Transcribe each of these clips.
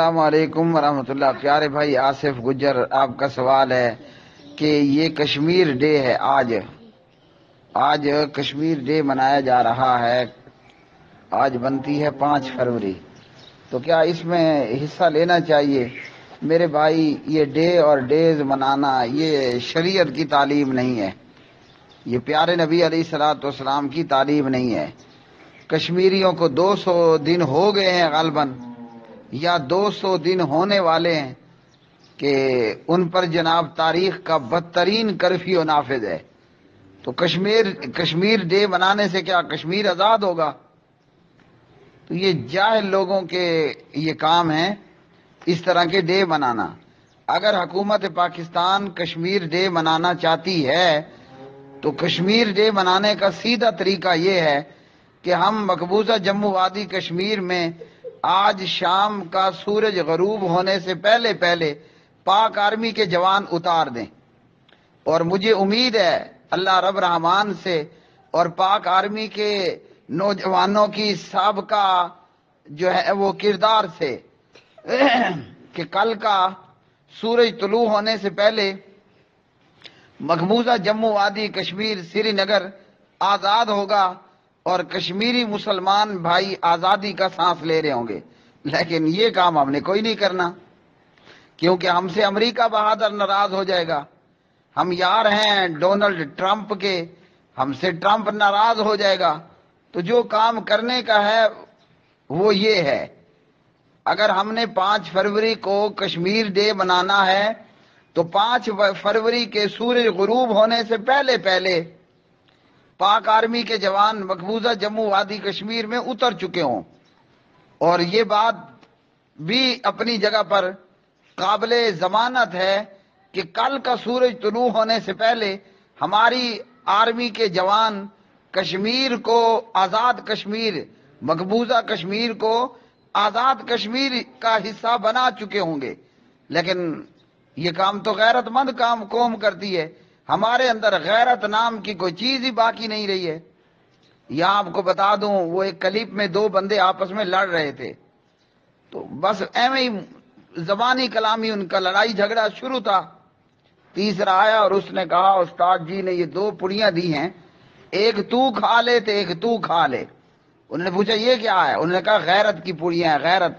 السلام علیکم ورحمۃ اللہ۔ پیارے بھائی آصف گجر، آپ کا سوال ہے کہ یہ کشمیر ڈے ہے، آج کشمیر ڈے منایا جا رہا ہے، آج بنتی ہے 5 فروری، تو کیا اس میں حصہ لینا چاہیے؟ میرے بھائی، یہ ڈے اور ڈیز منانا یہ شریعت کی تعلیم نہیں ہے، یہ پیارے نبی علیہ الصلوۃ والسلام کی تعلیم نہیں ہے۔ کشمیریوں کو 200 دن ہو گئے ہیں غالباً، یا 200 دن ہونے والے ہیں کہ ان پر جناب تاریخ کا بدترین کرفیو نافذ ہے۔ تو کشمیر ڈے منانے سے کیا کشمیر آزاد ہوگا؟ تو یہ جاہل لوگوں کے یہ کام ہے اس طرح کے ڈے منانا۔ اگر حکومت پاکستان کشمیر ڈے منانا چاہتی ہے تو کشمیر ڈے منانے کا سیدھا طریقہ یہ ہے کہ ہم مقبوضہ جموں وادی کشمیر میں آج شام کا سورج غروب ہونے سے پہلے پاک آرمی کے جوان اتار دیں، اور مجھے امید ہے اللہ رب رحمان سے اور پاک آرمی کے نوجوانوں کی سابقہ جو ہے وہ کردار سے کہ کل کا سورج طلوع ہونے سے پہلے مقبوضہ جموں وادی کشمیر سری نگر آزاد ہوگا اور کشمیری مسلمان بھائی آزادی کا سانس لے رہے ہوں گے۔ لیکن یہ کام ہم نے کوئی نہیں کرنا، کیونکہ ہم سے امریکہ بہادر ناراض ہو جائے گا، ہم یار ہیں ڈونلڈ ٹرمپ کے، ہم سے ٹرمپ ناراض ہو جائے گا۔ تو جو کام کرنے کا ہے وہ یہ ہے، اگر ہم نے 5 فروری کو کشمیر ڈے منانا ہے تو 5 فروری کے سورج غروب ہونے سے پہلے پاک آرمی کے جوان مقبوضہ جموں وادی کشمیر میں اتر چکے ہوں، اور یہ بات بھی اپنی جگہ پر قابل ضمانت ہے کہ کل کا سورج طلوع ہونے سے پہلے ہماری آرمی کے جوان کشمیر کو آزاد کشمیر، مقبوضہ کشمیر کو آزاد کشمیر کا حصہ بنا چکے ہوں گے۔ لیکن یہ کام تو غیرت مند قوم کرتی ہے، ہمارے اندر غیرت نام کی کوئی چیز ہی باقی نہیں رہی ہے۔ یہاں آپ کو بتا دوں، وہ ایک کلپ میں 2 بندے آپس میں لڑ رہے تھے، تو بس ایویں ہی زبانی کلامی ان کا لڑائی جھگڑا شروع تھا۔ تیسرا آیا اور اس نے کہا استاد جی نے یہ 2 پڑیاں دی ہیں، ایک تو کھا لے تو ایک تو کھا لے۔ انہوں نے پوچھا یہ کیا ہے؟ انہوں نے کہا غیرت کی پڑیاں ہیں، غیرت۔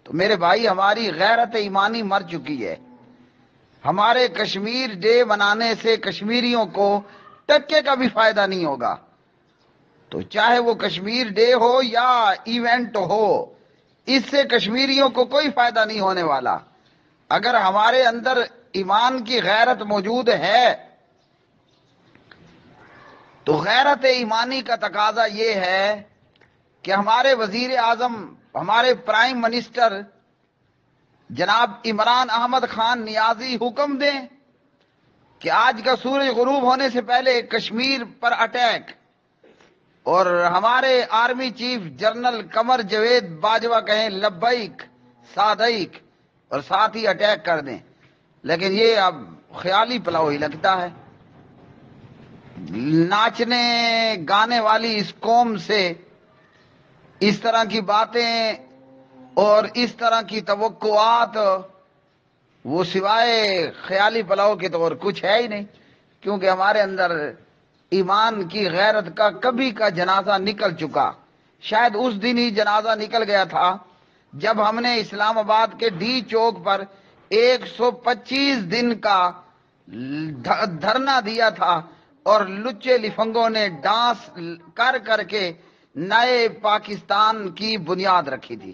تو میرے بھائی ہماری غیرت ایمانی مر چکی ہے، ہمارے کشمیر ڈے منانے سے کشمیریوں کو ٹکے کا بھی فائدہ نہیں ہوگا۔ تو چاہے وہ کشمیر ڈے ہو یا ایونٹ ہو، اس سے کشمیریوں کو کوئی فائدہ نہیں ہونے والا۔ اگر ہمارے اندر ایمان کی غیرت موجود ہے تو غیرت ایمانی کا تقاضا یہ ہے کہ ہمارے وزیر اعظم، ہمارے پرائم منسٹر جناب عمران احمد خان نیازی حکم دیں کہ آج کا سورج غروب ہونے سے پہلے کشمیر پر اٹیک، اور ہمارے army chief general Qamar Javed Bajwa کہیں لبیک صادق، اور ساتھ ہی اٹیک کر دیں۔ لیکن یہ اب خیالی پلاؤ ہی لگتا ہے۔ ناچنے گانے والی اس قوم سے اس طرح کی باتیں اور اس طرح کی توقعات وہ سوائے خیالی پلاؤ کے تو اور کچھ ہے ہی نہیں، کیونکہ ہمارے اندر ایمان کی غیرت کا کبھی کا جنازہ نکل چکا۔ شاید اس دن ہی جنازہ نکل گیا تھا جب ہم نے اسلام آباد کے ڈی چوک پر 125 دن کا دھرنا دیا تھا، اور لچے لفنگوں نے ڈانس کر کے نئے پاکستان کی بنیاد رکھی تھی۔